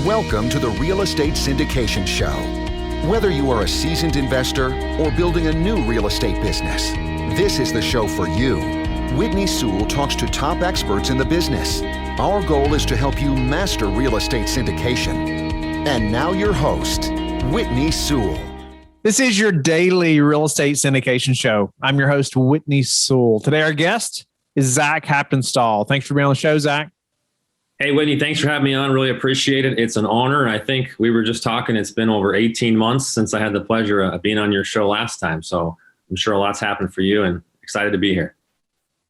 Welcome to the Real Estate Syndication Show. Whether you are a seasoned investor or building a new real estate business, this is the show for you. Whitney Sewell talks to top experts in the business. Our goal is to help you master real estate syndication. And now your host, Whitney Sewell. This is your daily real estate syndication show. I'm your host, Whitney Sewell. Today, our guest is Zach Haptonstall. Thanks for being on the show, Zach. Hey, Whitney, thanks for having me on. Really appreciate it. It's an honor. And I think we were just talking, it's been over 18 months since I had the pleasure of being on your show last time. So I'm sure a lot's happened for you and excited to be here.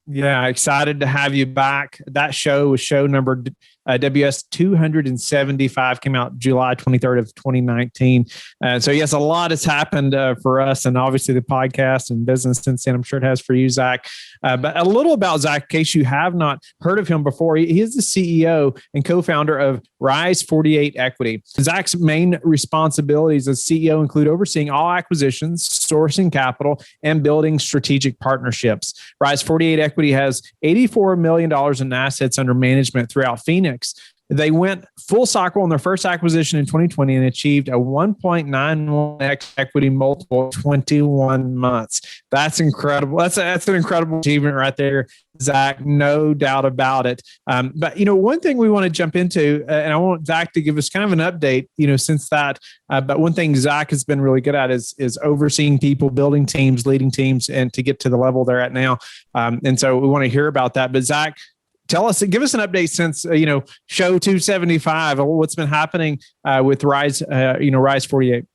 Yeah, excited to have you back. That show was show number WS 275, came out July 23rd of 2019. So yes, a lot has happened for us and obviously the podcast and business since then. I'm sure it has for you, Zach. But a little about Zach, in case you have not heard of him before. He is the CEO and co-founder of Rise48 Equity. Zach's main responsibilities as CEO include overseeing all acquisitions, sourcing capital, and building strategic partnerships. Rise48 Equity has $84 million in assets under management throughout Phoenix. They went full cycle on their first acquisition in 2020 and achieved a 1.91x equity multiple in 21 months. That's incredible. That's an incredible achievement right there, Zach. No doubt about it. But one thing we want to jump into, and I want Zach to give us kind of an update, since that. But one thing Zach has been really good at is overseeing people, building teams, leading teams, and to get to the level they're at now. And so we want to hear about that. But Zach, give us an update since, show 275, what's been happening with Rise48.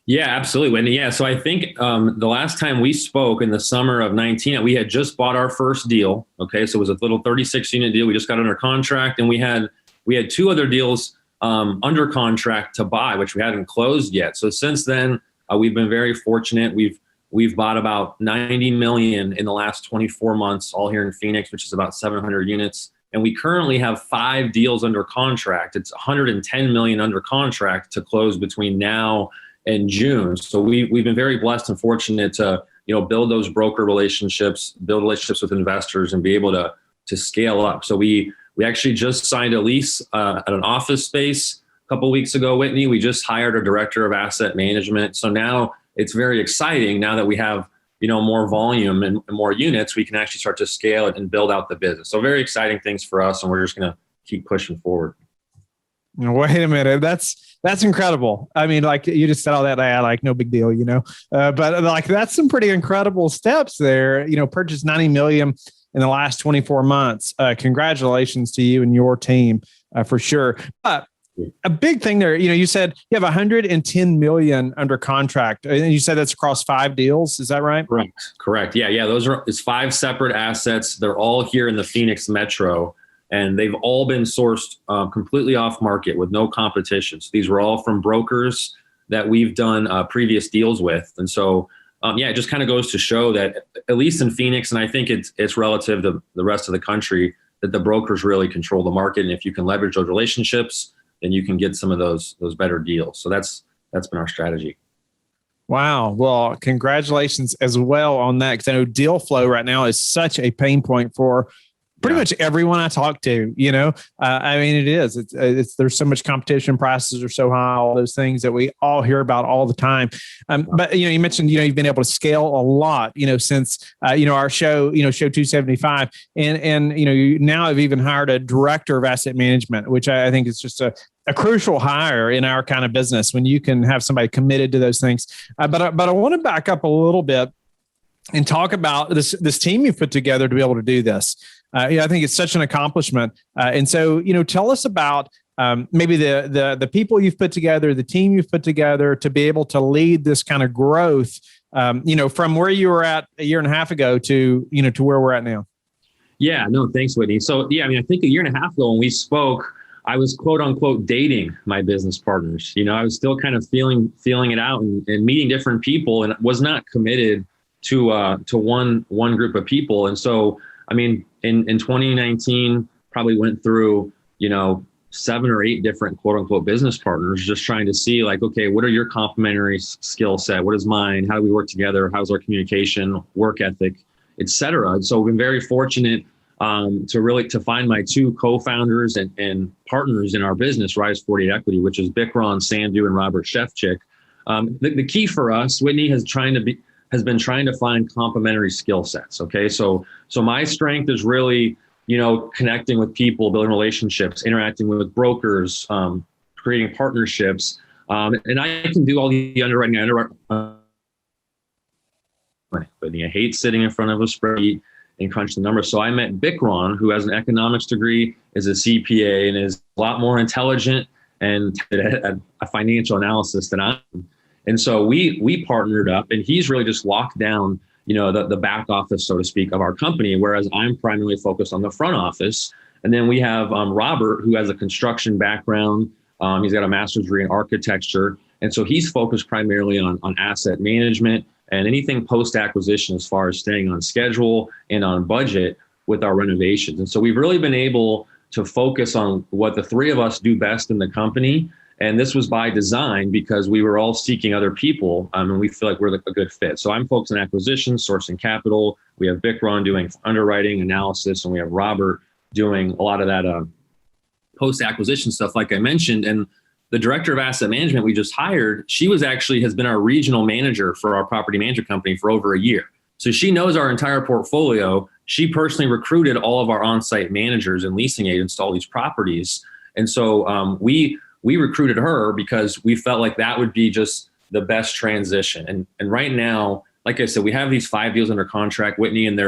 Yeah, absolutely, Wendy. Yeah. So I think the last time we spoke in the summer of 19, we had just bought our first deal. Okay. So it was a little 36 unit deal. We just got under contract and we had two other deals under contract to buy, which we hadn't closed yet. So since then, we've been very fortunate. We've bought about 90 million in the last 24 months, all here in Phoenix, which is about 700 units. And we currently have 5 deals under contract. It's 110 million under contract to close between now and June. So we've been very blessed and fortunate to, build those broker relationships, build relationships with investors, and be able to scale up. So we actually just signed a lease at an office space a couple of weeks ago, Whitney. We just hired a director of asset management. So now it's very exciting now that we have, more volume and more units, we can actually start to scale it and build out the business. So very exciting things for us. And we're just going to keep pushing forward. Wait a minute. That's incredible. I mean, like you just said all that, no big deal, but that's some pretty incredible steps there, purchased 90 million in the last 24 months. Congratulations to you and your team for sure. But a big thing there, you said you have 110 million under contract, and you said that's across 5 deals. Is that right? Correct. Yeah. It's 5 separate assets. They're all here in the Phoenix metro, and they've all been sourced completely off market with no competition. So these were all from brokers that we've done previous deals with. And so, it just kind of goes to show that at least in Phoenix, and I think it's relative to the rest of the country, that the brokers really control the market. And if you can leverage those relationships, then you can get some of those better deals. So that's been our strategy. Wow. Well, congratulations as well on that. Because I know deal flow right now is such a pain point for pretty much everyone I talk to. It is. It's there's so much competition. Prices are so high. All those things that we all hear about all the time. But you mentioned you've been able to scale a lot. Since our show show 275, and you now have even hired a director of asset management, which I think is just a crucial hire in our kind of business when you can have somebody committed to those things. But I want to back up a little bit and talk about this team you've put together to be able to do this. I think it's such an accomplishment. And so, tell us about maybe the people you've put together, the team you've put together to be able to lead this kind of growth, from where you were at a year and a half ago to where we're at now. Yeah, no, thanks, Whitney. So, I think a year and a half ago when we spoke, I was quote unquote dating my business partners. I was still kind of feeling it out and meeting different people, and was not committed to one group of people. And so, in 2019, probably went through, 7 or 8 different quote unquote business partners, just trying to see okay, what are your complementary skill set? What is mine? How do we work together? How's our communication, work ethic, et cetera? And so we've been very fortunate to find my two co-founders and partners in our business, Rise48 Equity, which is Bikram Sandhu and Robert Shefchik. The key for us, Whitney, has been trying to find complementary skill sets. Okay, so my strength is really, connecting with people, building relationships, interacting with brokers, creating partnerships, and I can do all the underwriting. But I hate sitting in front of a spreadsheet and crunch the numbers. So I met Bikram, who has an economics degree, is a CPA, and is a lot more intelligent and at a financial analysis than I am. And so we partnered up, and he's really just locked down, the back office, so to speak, of our company, whereas I'm primarily focused on the front office. And then we have Robert, who has a construction background. He's got a master's degree in architecture. And so he's focused primarily on asset management and anything post-acquisition as far as staying on schedule and on budget with our renovations. And so we've really been able to focus on what the three of us do best in the company. And this was by design because we were all seeking other people, and we feel like we're a good fit. So I'm focused on acquisition, sourcing capital. We have Bikram doing underwriting analysis, and we have Robert doing a lot of that post-acquisition stuff, like I mentioned. And the director of asset management we just hired, she has been our regional manager for our property management company for over a year. So she knows our entire portfolio. She personally recruited all of our on-site managers and leasing agents to all these properties. And so we recruited her because we felt like that would be just the best transition. And right now, like I said, we have these 5 deals under contract, Whitney, and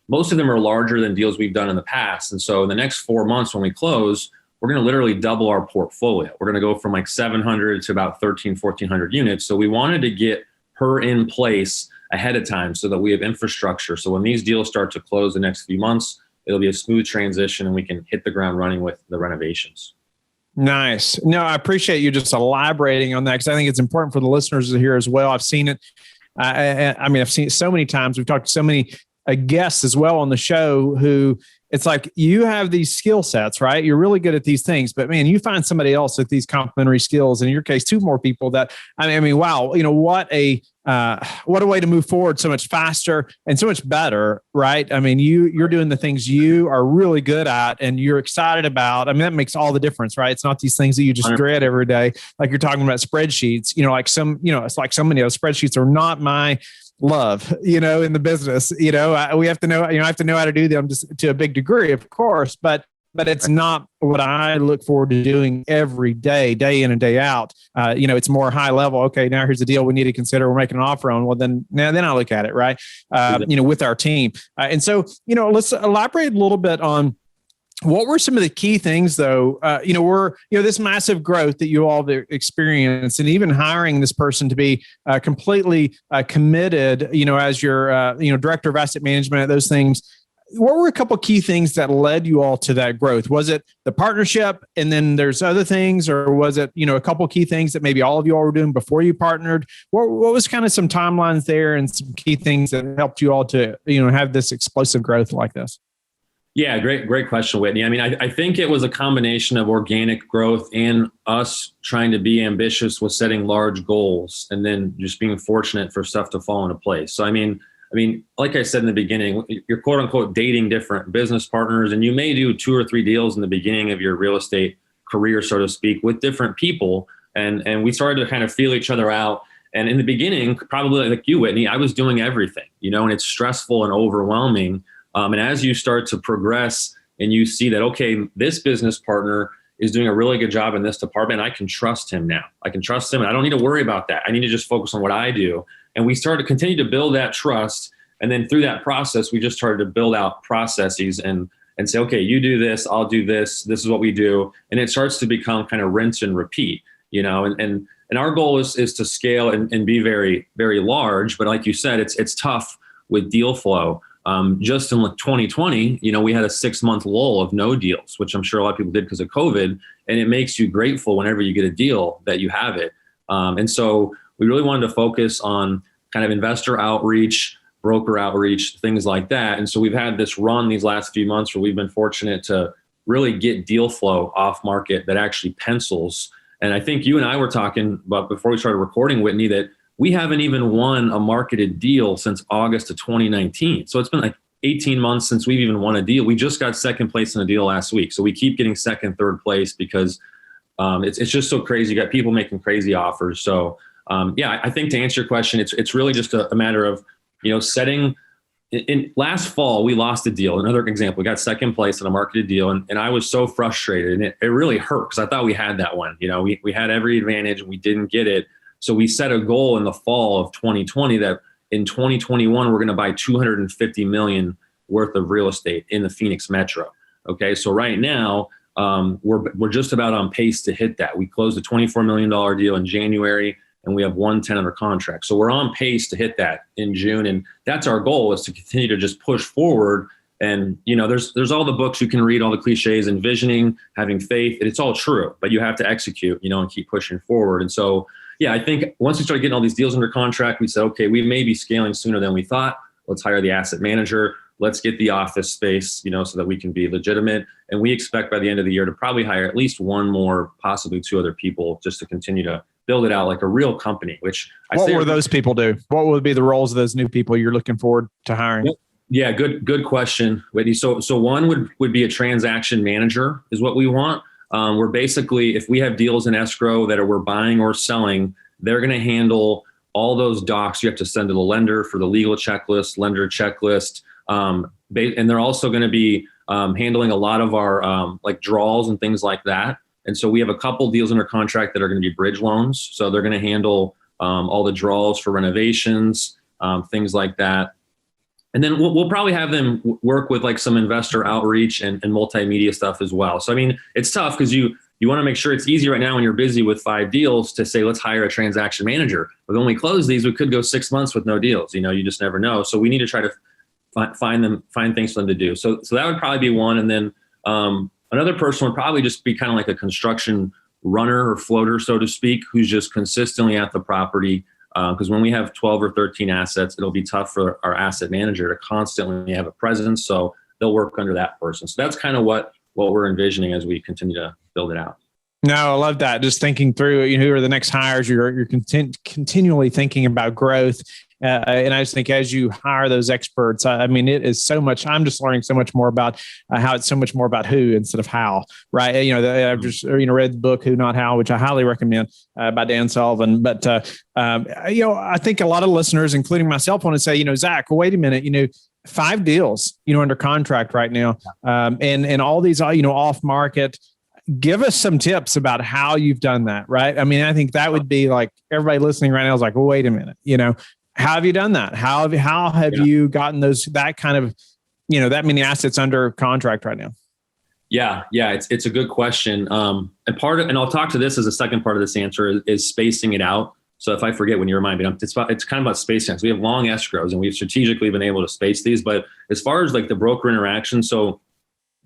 most of them are larger than deals we've done in the past. And so in the next 4 months when we close, we're going to literally double our portfolio. We're going to go from like 700 to about 1,400 units. So we wanted to get her in place ahead of time so that we have infrastructure. So when these deals start to close the next few months, it'll be a smooth transition and we can hit the ground running with the renovations. Nice. No, I appreciate you just elaborating on that because I think it's important for the listeners to hear as well. I've seen it. I've seen it so many times. We've talked to so many guests as well on the show who it's like you have these skill sets, right? You're really good at these things, but man, you find somebody else with these complementary skills. In your case, 2 more people that, wow, what a way to move forward so much faster and so much better, right? I mean, you're doing the things you are really good at and you're excited about. I mean, that makes all the difference, right? It's not these things that you just dread every day. Like you're talking about spreadsheets, it's like so many of those spreadsheets are not my love, in the business, we have to know, I have to know how to do them just to a big degree, of course, but it's not what I look forward to doing every day, day in and day out. It's more high level. Okay, now here's the deal we need to consider. We're making an offer on. Well, then I look at it, right? With our team. And so, let's elaborate a little bit on what were some of the key things, though? This massive growth that you all have experienced, and even hiring this person to be completely committed, as your director of asset management, those things. What were a couple of key things that led you all to that growth? Was it the partnership, and then there's other things, or was it a couple of key things that maybe all of you all were doing before you partnered? What was kind of some timelines there and some key things that helped you all to have this explosive growth like this? Yeah, great question, Whitney. I mean, I think it was a combination of organic growth and us trying to be ambitious with setting large goals and then just being fortunate for stuff to fall into place. So, I mean, like I said in the beginning, you're quote unquote dating different business partners, and you may do 2 or 3 deals in the beginning of your real estate career, so to speak, with different people. And we started to kind of feel each other out. And in the beginning, probably like you, Whitney, I was doing everything, and it's stressful and overwhelming. And as you start to progress and you see that, okay, this business partner is doing a really good job in this department, I can trust him now. I can trust him and I don't need to worry about that. I need to just focus on what I do. And we started to continue to build that trust. And then through that process, we just started to build out processes and say, okay, you do this, I'll do this. This is what we do. And it starts to become kind of rinse and repeat, and our goal is to scale and be very, very large. But like you said, it's tough with deal flow. Just in 2020, we had a 6-month lull of no deals, which I'm sure a lot of people did because of COVID. And it makes you grateful whenever you get a deal that you have it. And so we really wanted to focus on kind of investor outreach, broker outreach, things like that. And so we've had this run these last few months where we've been fortunate to really get deal flow off market that actually pencils. And I think you and I were talking about before we started recording, Whitney, that we haven't even won a marketed deal since August of 2019. So it's been like 18 months since we've even won a deal. We just got second place in a deal last week. So we keep getting second, third place because it's just so crazy. You got people making crazy offers. So I think to answer your question, it's really just a matter of, setting. In last fall, we lost a deal. Another example, we got second place in a marketed deal, and I was so frustrated, and it really hurt because I thought we had that one. We had every advantage and we didn't get it. So we set a goal in the fall of 2020 that in 2021 we're going to buy $250 million worth of real estate in the Phoenix metro. Okay, so right now we're just about on pace to hit that. We closed a $24 million deal in January, and we have 110 under contract. So we're on pace to hit that in June. And that's our goal, is to continue to just push forward. And, there's all the books you can read, all the cliches, envisioning, having faith, and it's all true, but you have to execute, and keep pushing forward. And so, I think once we started getting all these deals under contract, we said, okay, we may be scaling sooner than we thought. Let's hire the asset manager. Let's get the office space, so that we can be legitimate. And we expect by the end of the year to probably hire at least one more, possibly two other people, just to continue to build it out like a real company. What will those people do? What would be the roles of those new people you're looking forward to hiring? Yeah, good question, Whitney. So one would be a transaction manager is what we want. We're basically, if we have deals in escrow that we're buying or selling, they're going to handle all those docs you have to send to the lender for the legal checklist, lender checklist. And they're also going to be handling a lot of our like draws and things like that. And so we have a couple deals under contract that are going to be bridge loans. So they're going to handle all the draws for renovations, things like that. And then we'll probably have them work with like some investor outreach and multimedia stuff as well. So, I mean, it's tough because you want to make sure it's easy right now when you're busy with 5 deals to say, let's hire a transaction manager. But when we close these, we could go 6 months with no deals. You just never know. So we need to try to find things for them to do. So that would probably be one. And then another person would probably just be kind of like a construction runner or floater, so to speak, who's just consistently at the property. Because when we have 12 or 13 assets, it'll be tough for our asset manager to constantly have a presence. So they'll work under that person. So that's kind of what we're envisioning as we continue to build it out. No, I love that. Just thinking through, who are the next hires? You're continually thinking about growth. And I just think as you hire those experts, it is so much. I'm just learning so much more about how it's so much more about who instead of how, right? I've just read the book Who Not How, which I highly recommend by Dan Sullivan. But I think a lot of listeners, including myself, want to say, Zach, wait a minute, 5 deals, under contract right now, and all these, off market. Give us some tips about how you've done that, right? I think that would be like everybody listening right now is like, well, wait a minute, how have you done that? How have you gotten that kind of, that many assets under contract right now? Yeah. It's a good question. And I'll talk to this as a second part of this answer is spacing it out. So if I forget when you remind me, it's kind of about spacing. So we have long escrows and we've strategically been able to space these, but as far as like the broker interaction, so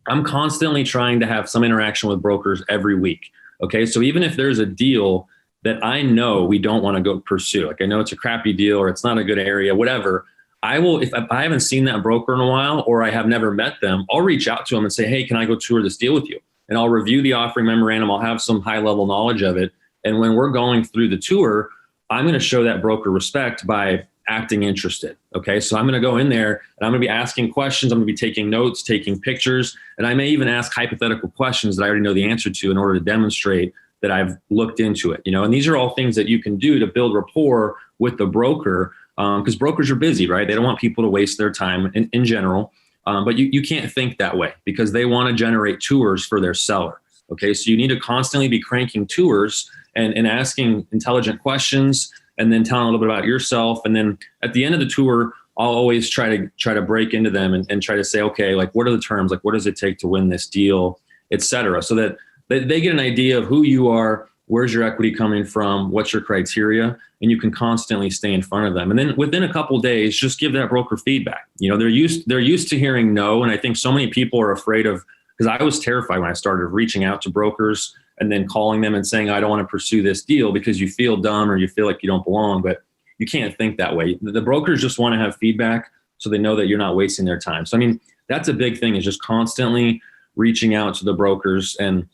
I'm constantly trying to have some interaction with brokers every week. Okay. So even if there's a deal that I know we don't want to go pursue, like I know it's a crappy deal or it's not a good area, whatever, I will, if I haven't seen that broker in a while or I have never met them, I'll reach out to them and say, hey, can I go tour this deal with you? And I'll review the offering memorandum. I'll have some high level knowledge of it. And when we're going through the tour, I'm going to show that broker respect by acting interested. Okay. So I'm going to go in there and I'm going to be asking questions. I'm going to be taking notes, taking pictures, and I may even ask hypothetical questions that I already know the answer to in order to demonstrate that I've looked into it, and these are all things that you can do to build rapport with the broker. Because brokers are busy, right? They don't want people to waste their time in general. But you can't think that way because they want to generate tours for their seller. Okay. So you need to constantly be cranking tours and asking intelligent questions, and then telling a little bit about yourself. And then at the end of the tour, I'll always try to break into them and try to say, okay, like what are the terms? Like what does it take to win this deal, et cetera, so that they get an idea of who you are, where's your equity coming from, what's your criteria, and you can constantly stay in front of them. And then within a couple of days, just give that broker feedback. They're used to hearing no. And I think so many people are afraid of, because I was terrified when I started reaching out to brokers and then calling them and saying, I don't want to pursue this deal because you feel dumb or you feel like you don't belong, but you can't think that way. The brokers just want to have feedback so they know that you're not wasting their time. So, that's a big thing, is just constantly reaching out to the brokers and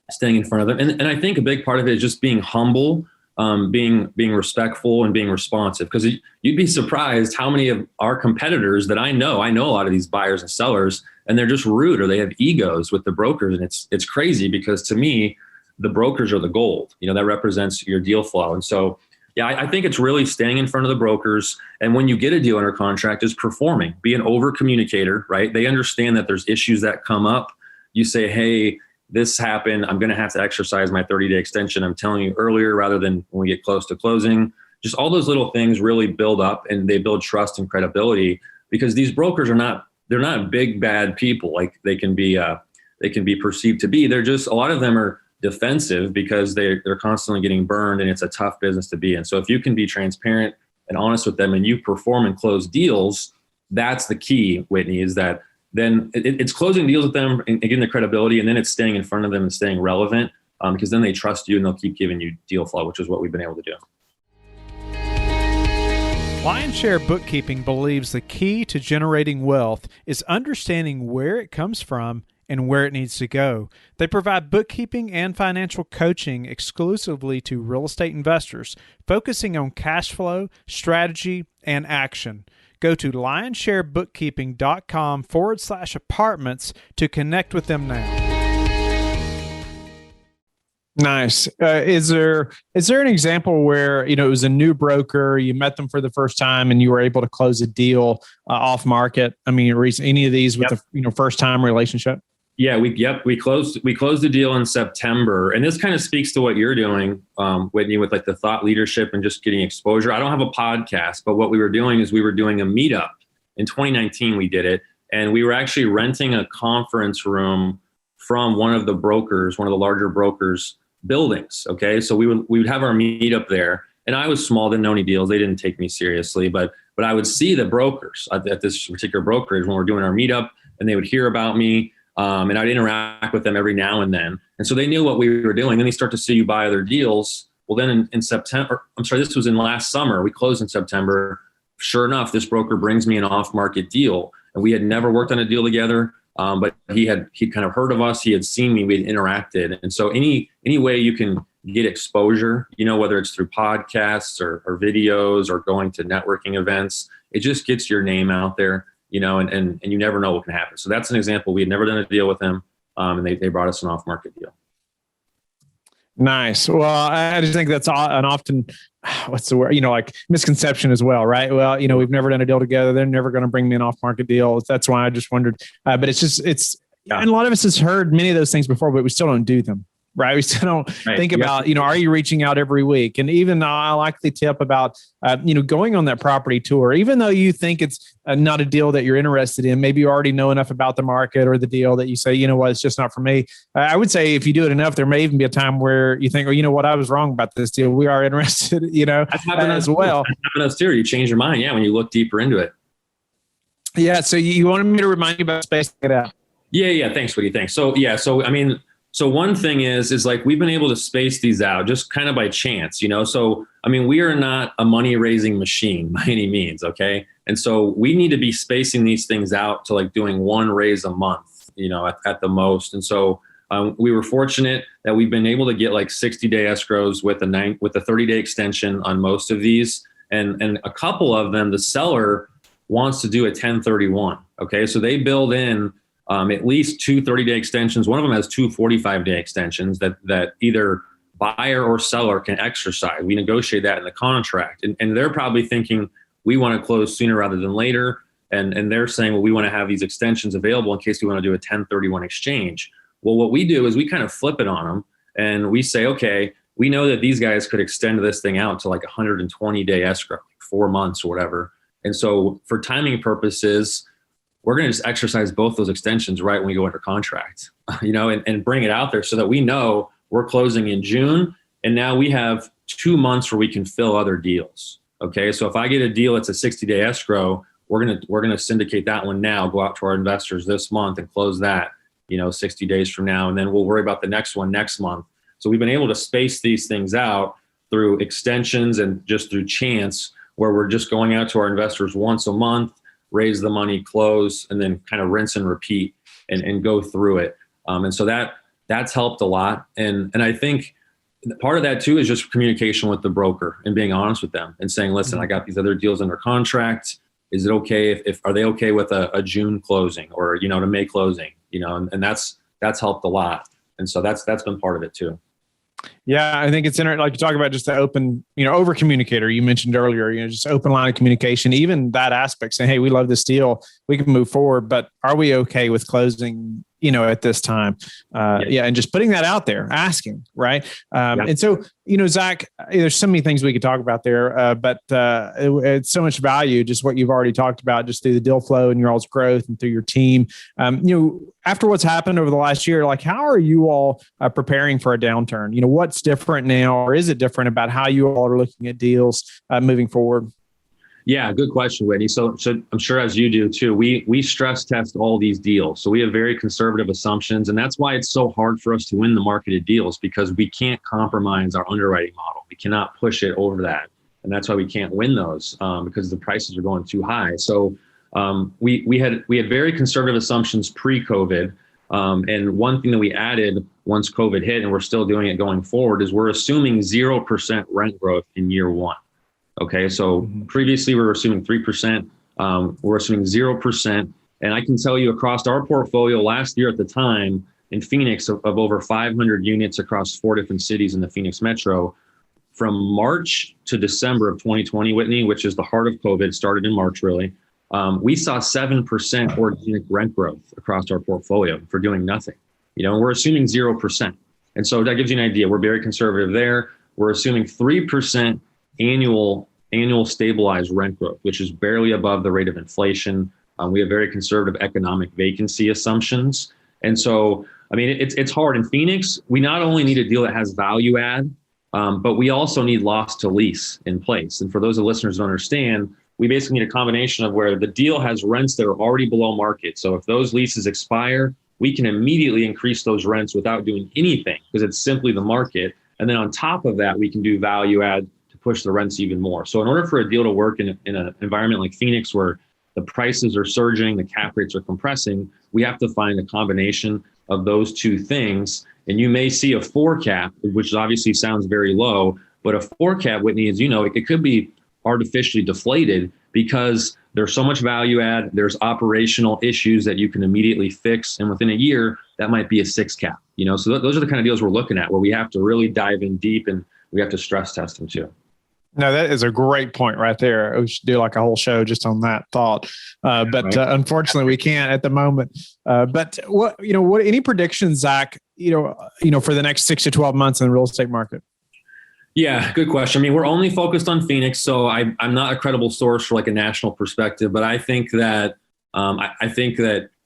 staying in front of them. And I think a big part of it is just being humble being respectful and being responsive, because you'd be surprised how many of our competitors that I know a lot of these buyers and sellers, and they're just rude or they have egos with the brokers. And it's crazy, because to me, the brokers are the gold, that represents your deal flow. And so, yeah, I think it's really staying in front of the brokers. And when you get a deal under contract, is performing, be an over communicator, right? They understand that there's issues that come up. You say, hey, this happened. I'm going to have to exercise my 30-day extension. I'm telling you earlier rather than when we get close to closing. Just all those little things really build up, and they build trust and credibility, because these brokers they're not big, bad people like they can be perceived to be. They're just, a lot of them are defensive because they're constantly getting burned, and it's a tough business to be in. So if you can be transparent and honest with them and you perform and close deals, that's the key, Whitney, is that then it's closing deals with them and getting the credibility, and then it's staying in front of them and staying relevant, because then they trust you and they'll keep giving you deal flow, which is what we've been able to do. Lionshare Bookkeeping believes the key to generating wealth is understanding where it comes from and where it needs to go. They provide bookkeeping and financial coaching exclusively to real estate investors, focusing on cash flow, strategy, and action. Go to lionsharebookkeeping.com/apartments to connect with them now. Nice. Is there an example where, it was a new broker, you met them for the first time and you were able to close a deal off market? I mean, any of these with the first time relationship? Yeah, we closed the deal in September, and this kind of speaks to what you're doing, Whitney, with like the thought leadership and just getting exposure. I don't have a podcast, but what we were doing is we were doing a meetup in 2019. We did it, and we were actually renting a conference room from one of the larger brokers' buildings. Okay, so we would have our meetup there, and I was small, didn't know any deals. They didn't take me seriously, but I would see the brokers at this particular brokerage when we're doing our meetup, and they would hear about me. And I'd interact with them every now and then. And so they knew what we were doing. Then they start to see you buy other deals. Well, then in September, this was in last summer, we closed in September. Sure enough, this broker brings me an off-market deal. And we had never worked on a deal together, but he'd kind of heard of us. He had seen me, we'd interacted. And so any way you can get exposure, whether it's through podcasts or videos or going to networking events, it just gets your name out there. And you never know what can happen. So that's an example. We had never done a deal with them, and they brought us an off-market deal. Nice. Well, I just think that's an often, what's the word, like misconception as well, right? Well, we've never done a deal together. They're never going to bring me an off-market deal. That's why I just wondered. But and a lot of us has heard many of those things before, but we still don't do them. Right. We still don't think about, are you reaching out every week? And even I like the tip about, going on that property tour, even though you think it's not a deal that you're interested in, maybe you already know enough about the market or the deal that you say, it's just not for me. I would say if you do it enough, there may even be a time where you think, I was wrong about this deal. We are interested, as well. That's happened to us too. You change your mind. Yeah. When you look deeper into it. Yeah. So you wanted me to remind you about spacing it out. Yeah. Thanks, Woody. Thanks. So one thing is like we've been able to space these out just kind of by chance, So, we are not a money raising machine by any means. Okay. And so we need to be spacing these things out to like doing one raise a month, at the most. And so we were fortunate that we've been able to get like 60-day escrows with a 30-day extension on most of these. And a couple of them, the seller wants to do a 1031. Okay. So they build in at least two 30-day extensions. One of them has two 45-day extensions that either buyer or seller can exercise. We negotiate that in the contract. And they're probably thinking, we want to close sooner rather than later. And they're saying, well, we want to have these extensions available in case we want to do a 1031 exchange. Well, what we do is we kind of flip it on them. And we say, okay, we know that these guys could extend this thing out to like 120-day escrow, 4 months or whatever. And so for timing purposes, we're going to just exercise both those extensions right when we go under contract, and bring it out there so that we know we're closing in June. And now we have 2 months where we can fill other deals. Okay. So if I get a deal, it's a 60-day escrow, we're going to syndicate that one now, go out to our investors this month and close that, 60 days from now. And then we'll worry about the next one next month. So we've been able to space these things out through extensions and just through chance, where we're just going out to our investors once a month, raise the money, close, and then kind of rinse and repeat and go through it. And so that's helped a lot. And I think part of that too is just communication with the broker and being honest with them and saying, listen, I got these other deals under contract. Is it okay if are they okay with a June closing or, a May closing, and that's helped a lot. And so that's been part of it too. Yeah, I think it's like you talk about just the open, over communicator you mentioned earlier, just open line of communication, even that aspect saying, hey, we love this deal. We can move forward, but are we okay with closing, at this time? And just putting that out there, asking, right? And so, Zach, there's so many things we could talk about there, but it's so much value, just what you've already talked about, just through the deal flow and your all's growth and through your team. After what's happened over the last year, like how are you all preparing for a downturn? What's different now, or is it different about how you all are looking at deals moving forward? Yeah, good question, Whitney. So I'm sure as you do too, we stress test all these deals. So we have very conservative assumptions, and that's why it's so hard for us to win the marketed deals, because we can't compromise our underwriting model. We cannot push it over that, and that's why we can't win those because the prices are going too high. So we had very conservative assumptions pre-COVID, and one thing that we added once COVID hit, and we're still doing it going forward, is we're assuming 0% rent growth in year one. Okay, so previously we were assuming 3%. We're assuming 0%. And I can tell you across our portfolio last year at the time in Phoenix of over 500 units across 4 different cities in the Phoenix metro, from March to December of 2020, Whitney, which is the heart of COVID, started in March really, we saw 7% organic rent growth across our portfolio for doing nothing. And we're assuming 0%. And so that gives you an idea. We're very conservative there. We're assuming 3% annual stabilized rent growth, which is barely above the rate of inflation. We have very conservative economic vacancy assumptions. And so, it's hard. In Phoenix, we not only need a deal that has value add, but we also need loss to lease in place. And for those of the listeners who understand, we basically need a combination of where the deal has rents that are already below market. So if those leases expire, we can immediately increase those rents without doing anything because it's simply the market. And then on top of that, we can do value add to push the rents even more. So in order for a deal to work in an environment like Phoenix, where the prices are surging, the cap rates are compressing, we have to find a combination of those two things. And you may see a 4 cap, which obviously sounds very low, but a 4 cap, Whitney, as you know, it could be artificially deflated because there's so much value add, there's operational issues that you can immediately fix. And within a year, that might be a 6 cap, so those are the kind of deals we're looking at where we have to really dive in deep and we have to stress test them too. No, that is a great point right there. We should do like a whole show just on that thought. But unfortunately we can't at the moment. But what any predictions, Zach, for the next 6 to 12 months in the real estate market? Yeah, good question. We're only focused on Phoenix, so I'm not a credible source for like a national perspective, but I think that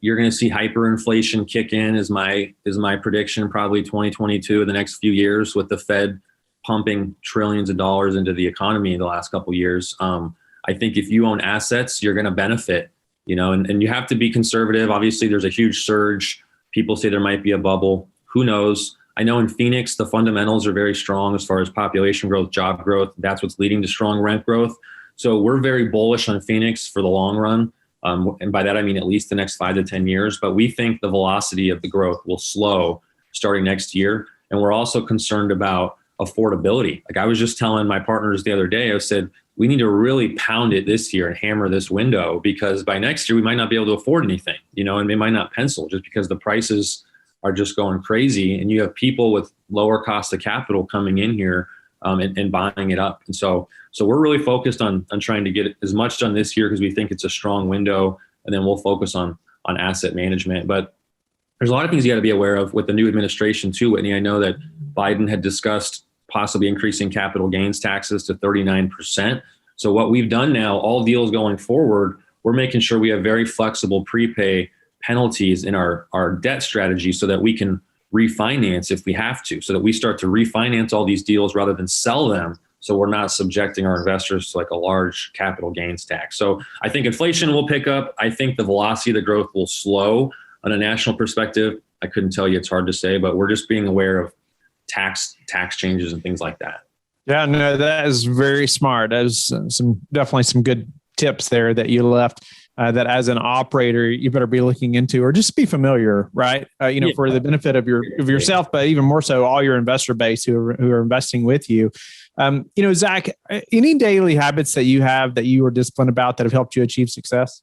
you're going to see hyperinflation kick in is my prediction, probably 2022, the next few years, with the Fed pumping trillions of dollars into the economy in the last couple of years. I think if you own assets, you're going to benefit, and you have to be conservative. Obviously, there's a huge surge. People say there might be a bubble. Who knows? I know in Phoenix, the fundamentals are very strong as far as population growth, job growth. That's what's leading to strong rent growth. So we're very bullish on Phoenix for the long run. And by that, I mean at least the next 5 to 10 years. But we think the velocity of the growth will slow starting next year. And we're also concerned about affordability. Like I was just telling my partners the other day, I said, we need to really pound it this year and hammer this window, because by next year, we might not be able to afford anything, and it might not pencil just because the prices are just going crazy. And you have people with lower cost of capital coming in here and buying it up. And so we're really focused on trying to get as much done this year because we think it's a strong window, and then we'll focus on asset management. But there's a lot of things you got to be aware of with the new administration too, Whitney. I know that Biden had discussed possibly increasing capital gains taxes to 39%. So what we've done now, all deals going forward, we're making sure we have very flexible prepay penalties in our debt strategy so that we can refinance if we have to, so that we start to refinance all these deals rather than sell them. So we're not subjecting our investors to like a large capital gains tax. So I think inflation will pick up. I think the velocity of the growth will slow. On a national perspective, I couldn't tell you, it's hard to say, but we're just being aware of tax changes and things like that. Yeah, no, that is very smart. That was definitely some good tips there that you left. that as an operator, you better be looking into, or just be familiar, right? For the benefit of yourself, but even more so all your investor base who are investing with you. Zach, any daily habits that you have that you are disciplined about that have helped you achieve success?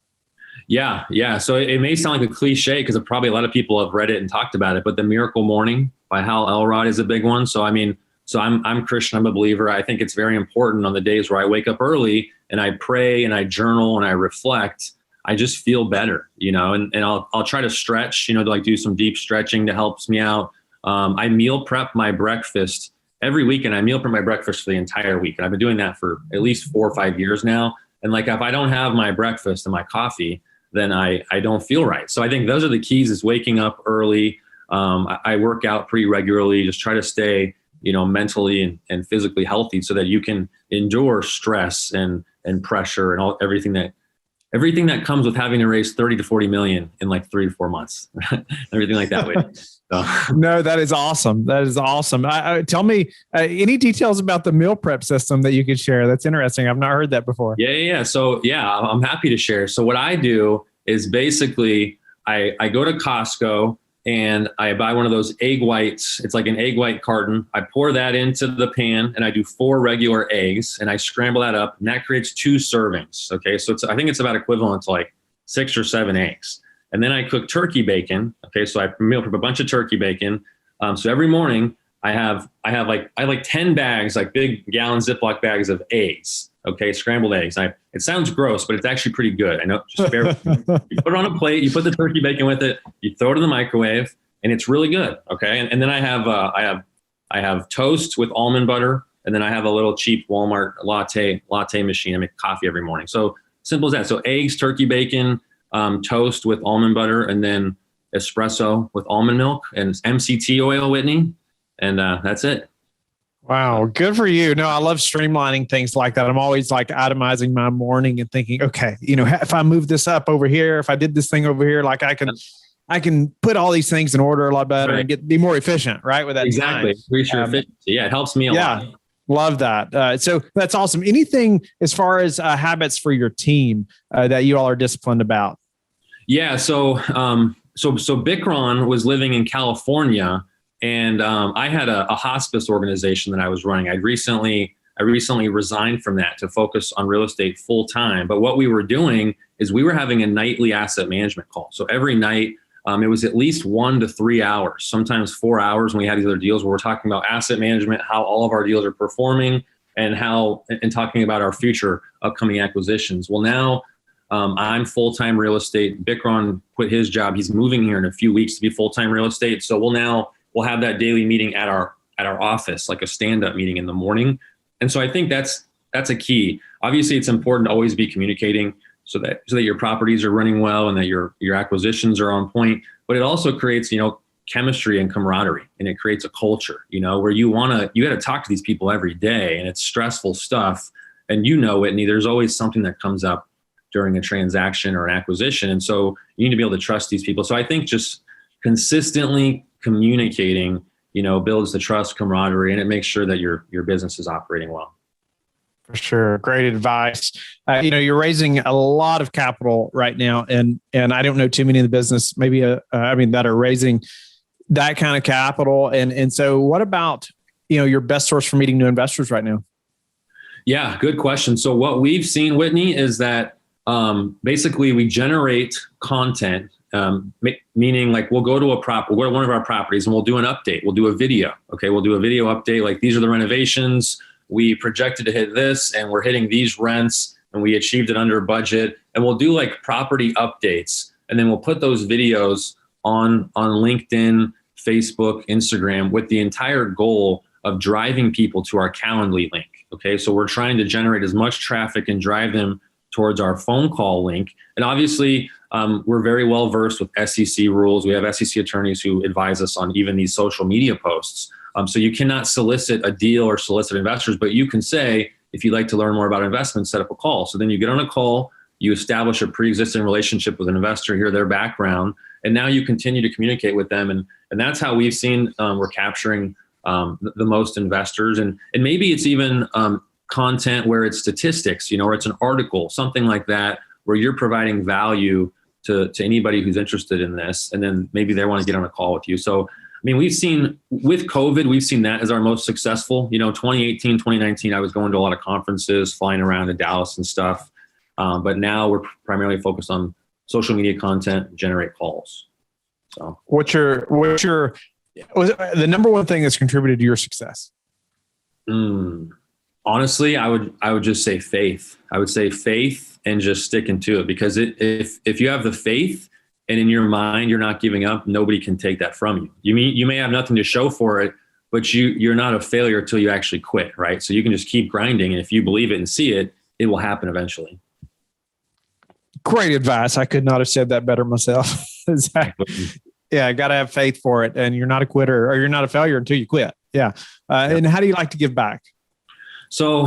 Yeah. So it may sound like a cliche because probably a lot of people have read it and talked about it, but the Miracle Morning by Hal Elrod is a big one. So I'm Christian. I'm a believer. I think it's very important on the days where I wake up early and I pray and I journal and I reflect. I just feel better, and I'll try to stretch, to like do some deep stretching that helps me out. I meal prep my breakfast every week, and I meal prep my breakfast for the entire week. And I've been doing that for at least 4 or 5 years now. And like, if I don't have my breakfast and my coffee, then I don't feel right. So I think those are the keys, is waking up early. I work out pretty regularly, just try to stay, mentally and physically healthy so that you can endure stress and pressure and everything that comes with having to raise 30 to 40 million in like 3 to 4 months, everything like that. So. No, that is awesome. Tell me any details about the meal prep system that you could share. That's interesting. I've not heard that before. Yeah. So I'm happy to share. So what I do is basically I go to Costco and I buy one of those egg whites. It's like an egg white carton. I pour that into the pan and I do 4 regular eggs and I scramble that up, and that creates 2 servings. Okay. So I think it's about equivalent to like 6 or 7 eggs. And then I cook turkey bacon. Okay. So I meal prep a bunch of turkey bacon. So every morning I have like 10 bags, like big gallon Ziploc bags of eggs. Okay. Scrambled eggs. It sounds gross, but it's actually pretty good. I know. Just bear with me. You put it on a plate, you put the turkey bacon with it, you throw it in the microwave, and it's really good. Okay. And then I have toast with almond butter. And then I have a little cheap Walmart latte machine. I make coffee every morning. So simple as that. So eggs, turkey bacon, toast with almond butter, and then espresso with almond milk and MCT oil, Whitney. And that's it. Wow. Good for you. No, I love streamlining things like that. I'm always like itemizing my morning and thinking, okay, if I move this up over here, if I did this thing over here, like I can put all these things in order a lot better, right, and be more efficient, right? With that. Exactly. Increase your efficiency. Yeah. It helps me a lot. Love that. So that's awesome. Anything as far as habits for your team that you all are disciplined about? Yeah. So Bikram was living in California, and I had a hospice organization that I was running. I recently resigned from that to focus on real estate full time. But what we were doing is we were having a nightly asset management call. So every night, it was at least 1 to 3 hours, sometimes 4 hours when we had these other deals where we're talking about asset management, how all of our deals are performing, and talking about our future upcoming acquisitions. Well, now I'm full-time real estate. Bikram quit his job. He's moving here in a few weeks to be full-time real estate. So we'll have that daily meeting at our office, like a stand-up meeting in the morning. And so I think that's a key. Obviously, it's important to always be communicating so that your properties are running well and that your acquisitions are on point. But it also creates, chemistry and camaraderie, and it creates a culture, where you got to talk to these people every day, and it's stressful stuff. And Whitney, there's always something that comes up during a transaction or an acquisition. And so you need to be able to trust these people. So I think just consistently communicating, builds the trust, camaraderie, and it makes sure that your business is operating well. For sure. Great advice. You're raising a lot of capital right now, and I don't know too many in the business, maybe, that are raising that kind of capital. And so what about, your best source for meeting new investors right now? Yeah, good question. So what we've seen, Whitney, is that basically we generate content, meaning like we'll go to one of our properties and we'll do an update. We'll do a video. Okay. We'll do a video update. Like, these are the renovations. We projected to hit this and we're hitting these rents and we achieved it under budget. And we'll do like property updates. And then we'll put those videos on LinkedIn, Facebook, Instagram, with the entire goal of driving people to our Calendly link. Okay. So we're trying to generate as much traffic and drive them towards our phone call link. And obviously, we're very well versed with SEC rules. We have SEC attorneys who advise us on even these social media posts. So you cannot solicit a deal or solicit investors, but you can say, if you'd like to learn more about investments, set up a call. So then you get on a call, you establish a pre-existing relationship with an investor, hear their background, and now you continue to communicate with them. And that's how we've seen we're capturing the most investors. And maybe it's even content where it's statistics, or it's an article, something like that, where you're providing value to anybody who's interested in this. And then maybe they want to get on a call with you. So, I mean, we've seen with COVID, we've seen that as our most successful. 2018, 2019, I was going to a lot of conferences, flying around to Dallas and stuff. But now we're primarily focused on social media content, generate calls. So what's the number one thing that's contributed to your success? Honestly, I would just say faith. I would say faith and just sticking to it, because if you have the faith and in your mind you're not giving up, nobody can take that from you. You may have nothing to show for it, but you're not a failure until you actually quit, right? So you can just keep grinding, and if you believe it and see it, it will happen eventually. Great advice. I could not have said that better myself. Yeah, I got to have faith for it, and you're not a quitter, or you're not a failure until you quit. Yeah. And how do you like to give back? So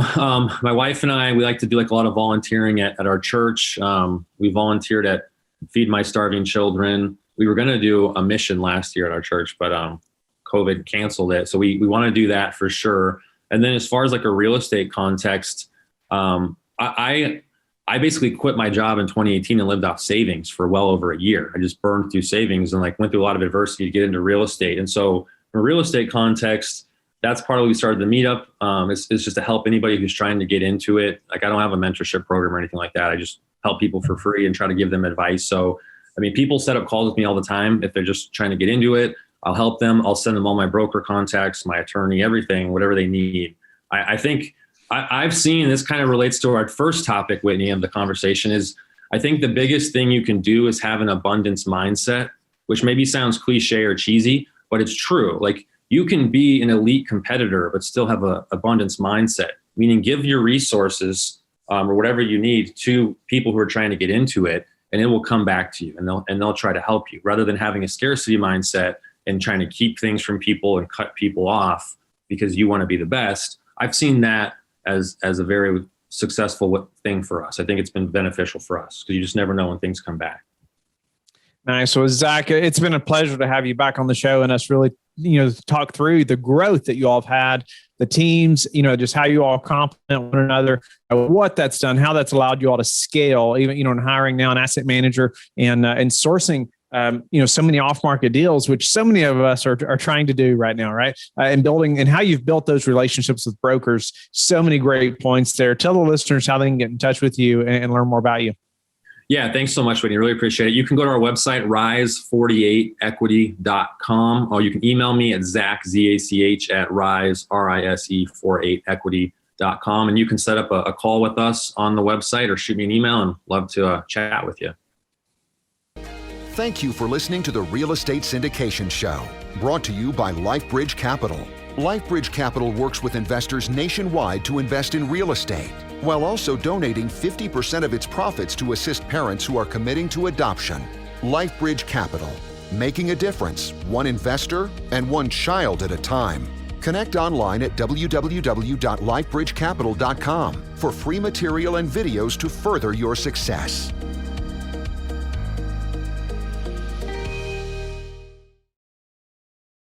my wife and I, we like to do like a lot of volunteering at our church. We volunteered at Feed My Starving Children. We were going to do a mission last year at our church, but COVID canceled it. So we want to do that for sure. And then as far as like a real estate context, I basically quit my job in 2018 and lived off savings for well over a year. I just burned through savings and like went through a lot of adversity to get into real estate. And so from a real estate context, that's part of what we started the meetup. It's just to help anybody who's trying to get into it. Like, I don't have a mentorship program or anything like that. I just help people for free and try to give them advice. So, I mean, people set up calls with me all the time. If they're just trying to get into it, I'll help them. I'll send them all my broker contacts, my attorney, everything, whatever they need. I think I've seen, this kind of relates to our first topic, Whitney, of the conversation, is I think the biggest thing you can do is have an abundance mindset, which maybe sounds cliche or cheesy, but it's true. Like, you can be an elite competitor, but still have an abundance mindset, meaning give your resources or whatever you need to people who are trying to get into it, and it will come back to you, and they'll try to help you, rather than having a scarcity mindset and trying to keep things from people and cut people off because you want to be the best. I've seen that as a very successful thing for us. I think it's been beneficial for us because you just never know when things come back. Nice. So Zach, it's been a pleasure to have you back on the show and us really, talk through the growth that you all have had, the teams, just how you all complement one another, what that's done, how that's allowed you all to scale, even, in hiring now an asset manager and sourcing, so many off-market deals, which so many of us are trying to do right now, right? And building, and how you've built those relationships with brokers. So many great points there. Tell the listeners how they can get in touch with you and learn more about you. Yeah, thanks so much, Whitney. Really appreciate it. You can go to our website, rise48equity.com, or you can email me at Zach, Z-A-C-H, at rise48equity.com. And you can set up a call with us on the website or shoot me an email, and love to chat with you. Thank you for listening to the Real Estate Syndication Show, brought to you by LifeBridge Capital. LifeBridge Capital works with investors nationwide to invest in real estate, while also donating 50% of its profits to assist parents who are committing to adoption. LifeBridge Capital, making a difference, one investor and one child at a time. Connect online at www.lifebridgecapital.com for free material and videos to further your success.